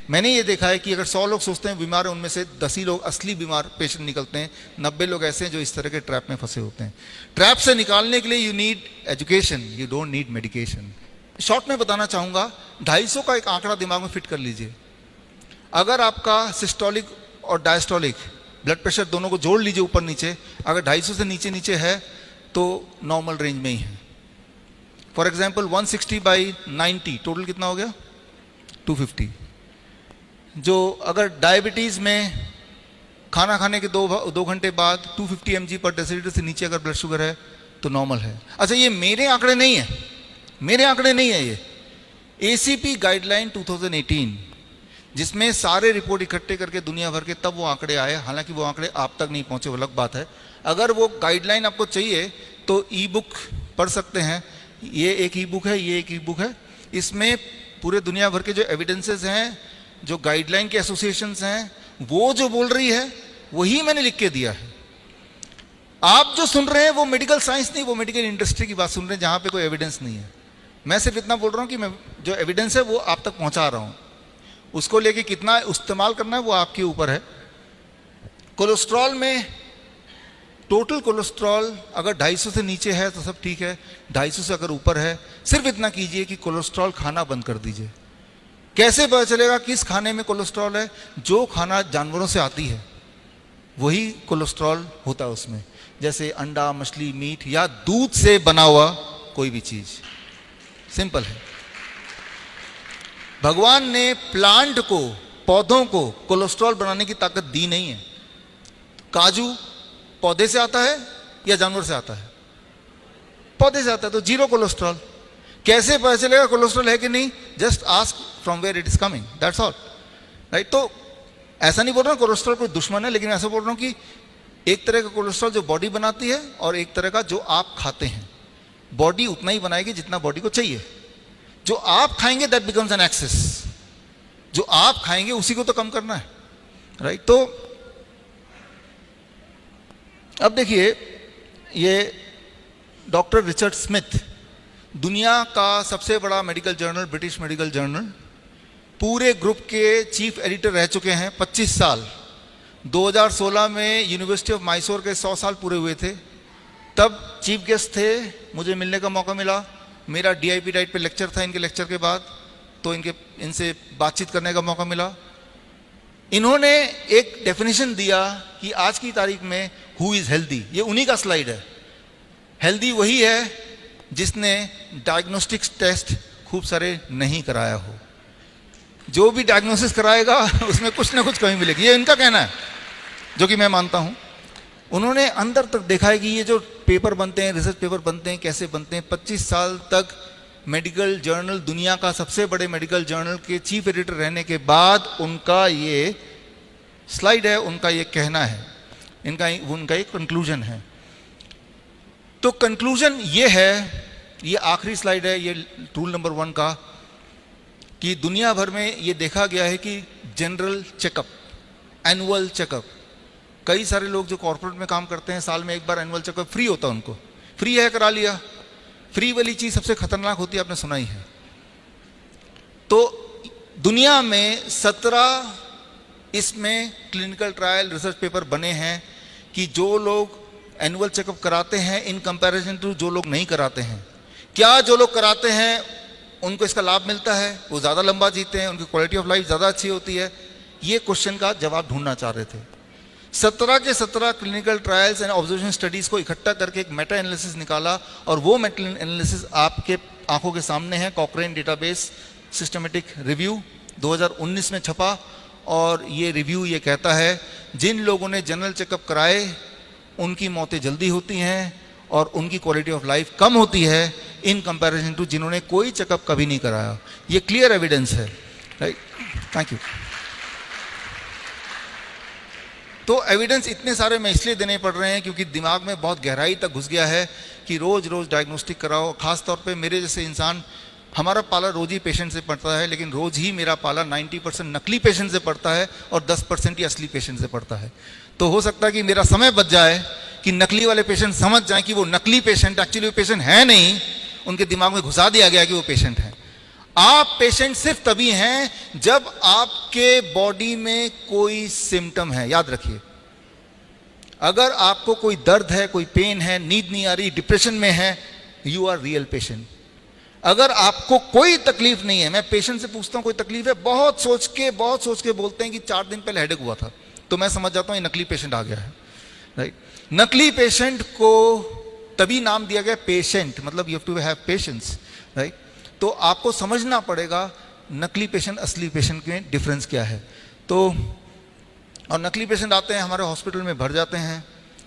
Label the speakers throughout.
Speaker 1: मैंने ये देखा है कि अगर 100 लोग सोचते हैं बीमार हैं, उनमें से 10 ही लोग असली बीमार पेशेंट निकलते हैं, 90 लोग ऐसे हैं जो इस तरह के ट्रैप में फंसे होते हैं। ट्रैप से निकालने के लिए you need education, you don't need medication. Short में बताना चाहूँगा, 250 का एक आंकड़ा दिमाग में फिट कर लीजिए। अगर आपका सिस्टोलिक और डायस्टोलिक ब्लड प्रेशर दोनों को जोड़ लीजिए ऊपर नीचे, अगर 250 से नीचे नीचे है तो नॉर्मल रेंज में ही है। फॉर एग्जाम्पल 160/90 टोटल कितना हो गया? 250। जो अगर डायबिटीज़ में खाना खाने के 2 घंटे बाद 250 mg/dL से नीचे अगर ब्लड शुगर है तो नॉर्मल है। अच्छा, ये मेरे आंकड़े नहीं है, मेरे आंकड़े नहीं है, ये ACP गाइडलाइन 2018, जिसमें सारे रिपोर्ट इकट्ठे करके दुनिया भर के तब वो आंकड़े आए। हालांकि वो आंकड़े आप तक नहीं पहुंचे, वो अलग बात है। अगर वो गाइडलाइन आपको चाहिए तो ई बुक पढ़ सकते हैं। ये एक ई बुक है, ये एक ई बुक है। इसमें पूरे दुनिया भर के जो एविडेंसेस हैं, जो गाइडलाइन के एसोसिएशंस हैं, वो जो बोल रही है वही मैंने लिख के दिया है। आप जो सुन रहे हैं वो मेडिकल साइंस नहीं, वो मेडिकल इंडस्ट्री की बात सुन रहे हैं, जहां पे कोई एविडेंस नहीं है। मैं सिर्फ इतना बोल रहा हूं कि मैं जो एविडेंस है वो आप तक पहुंचा रहा हूं। उसको लेके कितना इस्तेमाल करना है वो आपके ऊपर है। कोलेस्ट्रॉल में टोटल कोलेस्ट्रॉल अगर 250 से नीचे है तो सब ठीक है, 250 से अगर ऊपर है सिर्फ इतना कीजिए कि कोलेस्ट्रॉल खाना बंद कर दीजिए। कैसे पता चलेगा किस खाने में कोलेस्ट्रॉल है? जो खाना जानवरों से आती है वही कोलेस्ट्रॉल होता है उसमें, जैसे अंडा, मछली, मीट या दूध से बना हुआ कोई भी चीज। सिंपल है। भगवान ने प्लांट को, पौधों को कोलेस्ट्रॉल बनाने की ताकत दी नहीं है। काजू पौधे से आता है या जानवर से आता है? पौधे से आता है, तो जीरो कोलेस्ट्रॉल। कैसे पता चलेगा कोलेस्ट्रॉल है कि नहीं? Just ask from where it is coming, that's all, right. तो ऐसा नहीं बोल रहा हूं कोलेस्ट्रॉल कोई दुश्मन है, लेकिन ऐसा बोल रहा हूं कि एक तरह का कोलेस्ट्रॉल जो बॉडी बनाती है और एक तरह का जो आप खाते हैं। बॉडी उतना ही बनाएगी जितना बॉडी को चाहिए। जो आप खाएंगे दैट बिकम्स एन एक्सेस। जो आप खाएंगे उसी को तो कम करना है, राइट। तो अब देखिए, ये डॉक्टर रिचर्ड स्मिथ, दुनिया का सबसे बड़ा medical journal, British medical journal, पूरे ग्रुप के चीफ एडिटर रह चुके हैं 25 साल। 2016 में यूनिवर्सिटी ऑफ मैसूर के 100 साल पूरे हुए थे, तब चीफ गेस्ट थे, मुझे मिलने का मौका मिला। मेरा DIP डाइट पे लेक्चर था इनके लेक्चर के बाद, तो इनसे बातचीत करने का मौका मिला। इन्होंने एक डेफिनेशन दिया कि आज की तारीख में हु इज़ हेल्दी। ये उन्हीं का स्लाइड है। हेल्दी वही है जिसने डायग्नोस्टिक्स टेस्ट खूब सारे नहीं कराया हो। जो भी डायग्नोसिस कराएगा उसमें कुछ ना कुछ कमी मिलेगी, ये इनका कहना है, जो कि मैं मानता हूं। उन्होंने अंदर तक देखा है कि ये जो पेपर बनते हैं, रिसर्च पेपर बनते हैं, कैसे बनते हैं। 25 साल तक मेडिकल जर्नल, दुनिया का सबसे बड़े मेडिकल जर्नल के चीफ एडिटर रहने के बाद उनका ये स्लाइड है, उनका ये कहना है, उनका एक कंक्लूजन है। तो कंक्लूजन ये है, ये आखिरी स्लाइड है, ये रूल नंबर 1 का, कि दुनिया भर में ये देखा गया है कि जनरल चेकअप, एनुअल चेकअप, कई सारे लोग जो कॉर्पोरेट में काम करते हैं साल में एक बार एनुअल चेकअप फ्री होता है उनको। फ्री है, करा लिया। फ्री वाली चीज सबसे खतरनाक होती है, आपने सुना ही है। तो दुनिया में 17 इसमें क्लिनिकल ट्रायल रिसर्च पेपर बने हैं कि जो लोग एनुअल चेकअप कराते हैं इन कंपैरिजन टू जो लोग नहीं कराते हैं, क्या जो लोग कराते हैं उनको इसका लाभ मिलता है, वो ज़्यादा लंबा जीते हैं, उनकी क्वालिटी ऑफ लाइफ ज़्यादा अच्छी होती है। ये क्वेश्चन का जवाब ढूंढना चाह रहे थे। 17 के 17 clinical trials and observation studies को इकट्ठा करके एक मेटा एनालिसिस निकाला, और वो मेटा एनालिसिस आपके आंखों के सामने है। कॉकरेन डेटाबेस सिस्टमेटिक रिव्यू 2019 में छपा, और ये रिव्यू ये कहता है जिन लोगों ने जनरल चेकअप कराए उनकी मौतें जल्दी होती हैं और उनकी क्वालिटी ऑफ लाइफ कम होती है इन कंपैरिजन टू जिन्होंने कोई चेकअप कभी नहीं कराया। ये क्लियर एविडेंस है, राइट। Thank you. तो एविडेंस इतने सारे मैं इसलिए देने पड़ रहे हैं क्योंकि दिमाग में बहुत गहराई तक घुस गया है कि रोज रोज डायग्नोस्टिक कराओ। खास तौर पे मेरे जैसे इंसान, हमारा पाला रोज ही पेशेंट से पड़ता है, लेकिन रोज ही मेरा पाला 90% नकली पेशेंट से पड़ता है और 10% ही असली पेशेंट से पड़ता है। तो हो सकता है कि मेरा समय बच जाए कि नकली वाले पेशेंट समझ जाएं कि वो नकली पेशेंट एक्चुअली वो पेशेंट है नहीं, उनके दिमाग में घुसा दिया गया कि वो पेशेंट है। आप पेशेंट सिर्फ तभी हैं जब आपके बॉडी में कोई सिम्टम है। याद रखिए, अगर आपको कोई दर्द है, कोई पेन है, नींद नहीं आ रही, डिप्रेशन में है, यू आर रियल पेशेंट। अगर आपको कोई तकलीफ नहीं है, मैं पेशेंट से पूछता हूं कोई तकलीफ है, बहुत सोच के बोलते हैं कि 4 दिन पहले हेडेक हुआ था, तो मैं समझ जाता हूं ये नकली पेशेंट आ गया है, राइट। नकली पेशेंट को तभी नाम दिया गया पेशेंट, मतलब you have to have patience, right. तो आपको समझना पड़ेगा नकली पेशेंट असली पेशेंट में डिफरेंस क्या है। तो और नकली पेशेंट आते हैं हमारे हॉस्पिटल में, भर जाते हैं,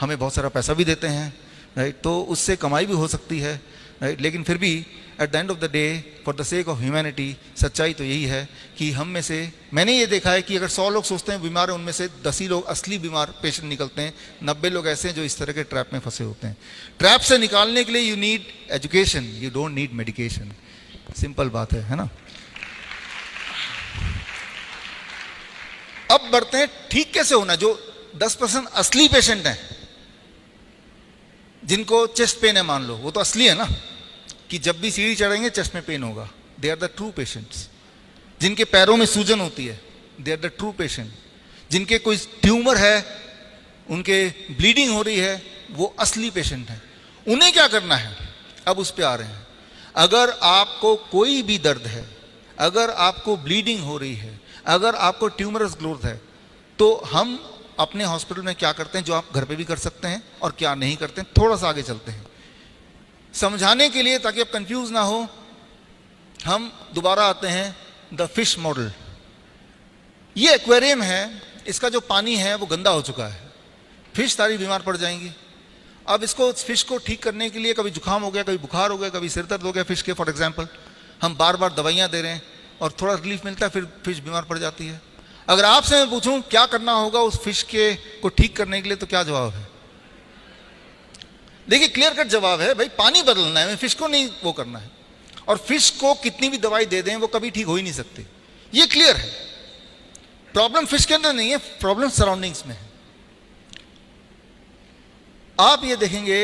Speaker 1: हमें बहुत सारा पैसा भी देते हैं, राइट। तो उससे कमाई भी हो सकती है, राइट। लेकिन फिर भी at the end of the day, for the sake of humanity, सच्चाई तो यही है कि हम में से, मैंने ये देखा है कि अगर 100 लोग सोचते हैं बीमार है, उनमें से 10 ही लोग असली बीमार पेशेंट निकलते हैं, 90 लोग ऐसे हैं जो इस तरह के ट्रैप में फंसे होते हैं। ट्रैप से निकालने के लिए you need education, you don't need medication. Simple बात है ना। अब बढ़ते हैं ठीक कैसे होना। जो 10% असली पेशेंट हैं, जिनको चेस्ट पेन है मान लो, वो तो असली है ना, कि जब भी सीढ़ी चढ़ेंगे चेस्ट में पेन होगा, they are the true patients. जिनके पैरों में सूजन होती है, they are the true patient. जिनके कोई ट्यूमर है, उनके ब्लीडिंग हो रही है, वो असली पेशेंट हैं। उन्हें क्या करना है, अब उस पर आ रहे हैं। अगर आपको कोई भी दर्द है, अगर आपको ब्लीडिंग हो रही है, अगर आपको ट्यूमरस ग्रोथ है, तो हम अपने हॉस्पिटल में क्या करते हैं जो आप घर पे भी कर सकते हैं और क्या नहीं करते हैं, थोड़ा सा आगे चलते हैं समझाने के लिए, ताकि आप कंफ्यूज ना हो। हम दोबारा आते हैं द फिश मॉडल। ये एक्वेरियम है, इसका जो पानी है वो गंदा हो चुका है, फिश सारी बीमार पड़ जाएंगी। अब इसको, फिश को ठीक करने के लिए, कभी जुकाम हो गया, कभी बुखार हो गया, कभी सिर दर्द हो गया फिश के, फॉर एग्जाम्पल, हम बार बार दवाइयाँ दे रहे हैं और थोड़ा रिलीफ मिलता है, फिर फिश बीमार पड़ जाती है। अगर आपसे मैं पूछूं क्या करना होगा उस फिश के को ठीक करने के लिए, तो क्या जवाब है? देखिए, क्लियर कट जवाब है, भाई पानी बदलना है, फिश को नहीं वो करना है। और फिश को कितनी भी दवाई दे दें, वो कभी ठीक हो ही नहीं सकती, ये क्लियर है। प्रॉब्लम फिश के अंदर नहीं है, प्रॉब्लम सराउंडिंग्स में है। आप ये देखेंगे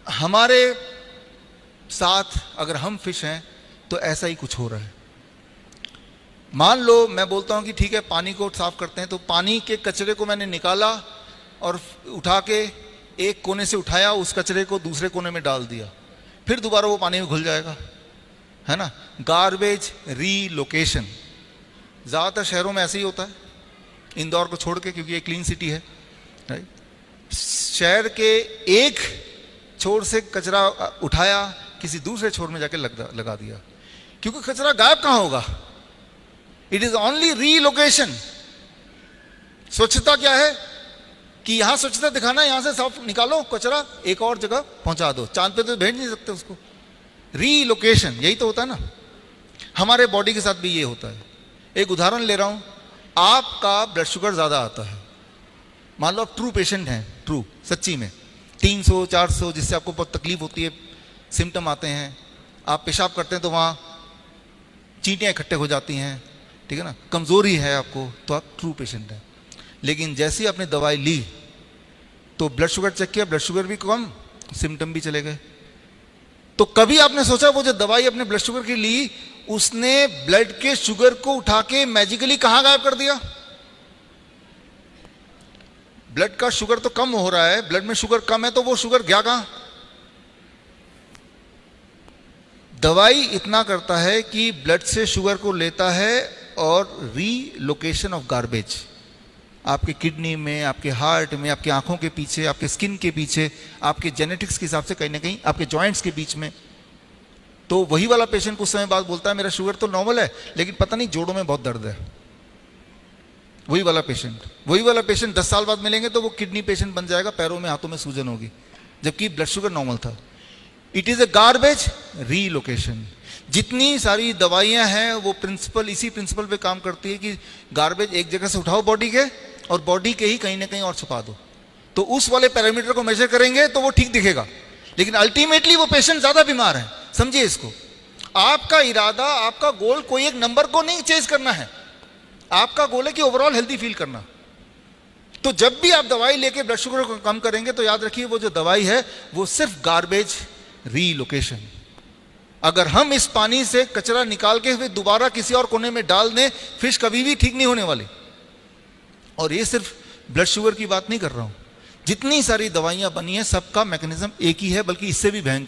Speaker 1: हमारे साथ, अगर हम फिश हैं तो ऐसा ही कुछ हो रहा है। मान लो मैं बोलता हूं कि ठीक है पानी को साफ करते हैं, तो पानी के कचरे को मैंने निकाला और उठा के एक कोने से उठाया, उस कचरे को दूसरे कोने में डाल दिया, फिर दोबारा वो पानी में घुल जाएगा, है ना। गार्बेज रीलोकेशन ज़्यादातर शहरों में ऐसे ही होता है, इंदौर को छोड़ के, क्योंकि ये क्लीन सिटी है, राइट। शहर के एक छोर से कचरा उठाया, किसी दूसरे छोर में जाके लगा दिया, क्योंकि कचरा गायब कहाँ होगा, इट इज ओनली रीलोकेशन। स्वच्छता क्या है कि यहां स्वच्छता दिखाना, यहां से साफ निकालो कचरा, एक और जगह पहुंचा दो, चांद पे तो भेज नहीं सकते उसको। रीलोकेशन यही तो होता है ना। हमारे बॉडी के साथ भी ये होता है। एक उदाहरण ले रहा हूं, आपका ब्लड शुगर ज्यादा आता है, मान लो आप ट्रू पेशेंट हैं, ट्रू सच्ची में 300 400, जिससे आपको बहुत तकलीफ होती है, सिम्टम आते हैं, आप पेशाब करते हैं तो वहाँ चींटियाँ इकट्ठे हो जाती हैं, ठीक है ना, कमज़ोरी है आपको, तो आप ट्रू पेशेंट हैं। लेकिन जैसे ही आपने दवाई ली तो ब्लड शुगर चेक किया, ब्लड शुगर भी कम, सिम्टम भी चले गए। तो कभी आपने सोचा वो जो दवाई अपने ब्लड शुगर की ली, उसने ब्लड के शुगर को उठा के मैजिकली कहाँ गायब कर दिया? ब्लड का शुगर तो कम हो रहा है, ब्लड में शुगर कम है, तो वो शुगर गया कहाँ? दवाई इतना करता है कि ब्लड से शुगर को लेता है और रीलोकेशन ऑफ गार्बेज आपके किडनी में, आपके हार्ट में, आपकी आंखों के पीछे, आपके स्किन के पीछे, आपके जेनेटिक्स के हिसाब से कहीं ना कहीं आपके जॉइंट्स के बीच में। तो वही वाला पेशेंट कुछ समय बाद बोलता है मेरा शुगर तो नॉर्मल है, लेकिन पता नहीं जोड़ों में बहुत दर्द है। वही वाला पेशेंट 10 साल बाद मिलेंगे तो वो किडनी पेशेंट बन जाएगा, पैरों में हाथों में सूजन होगी, जबकि ब्लड शुगर नॉर्मल था। It is a garbage relocation. जितनी सारी दवाइयां हैं वो प्रिंसिपल, इसी प्रिंसिपल पे काम करती है कि गार्बेज एक जगह से उठाओ बॉडी के, और बॉडी के ही कहीं ना कहीं और छुपा दो, तो उस वाले पैरामीटर को मेजर करेंगे तो वो ठीक दिखेगा, लेकिन अल्टीमेटली वो पेशेंट ज्यादा बीमार है। समझिए इसको, आपका इरादा, आपका गोल कोई एक नंबर को नहीं चेज करना है, आपका गोल है कि ओवरऑल हेल्दी फील करना। तो जब भी आप दवाई लेके ब्लड शुगर को कम करेंगे तो याद रखिए वो जो दवाई है वो सिर्फ गार्बेज रीलोकेशन। अगर हम इस पानी से कचरा निकाल के फिर दोबारा किसी और कोने में डाल दें, फिश कभी भी ठीक नहीं होने वाले। और ये सिर्फ ब्लड शुगर की बात नहीं कर रहा हूं, जितनी सारी दवाइयां बनी हैं सबका मैकेनिज्म एक ही है, बल्कि इससे भी भयंकर।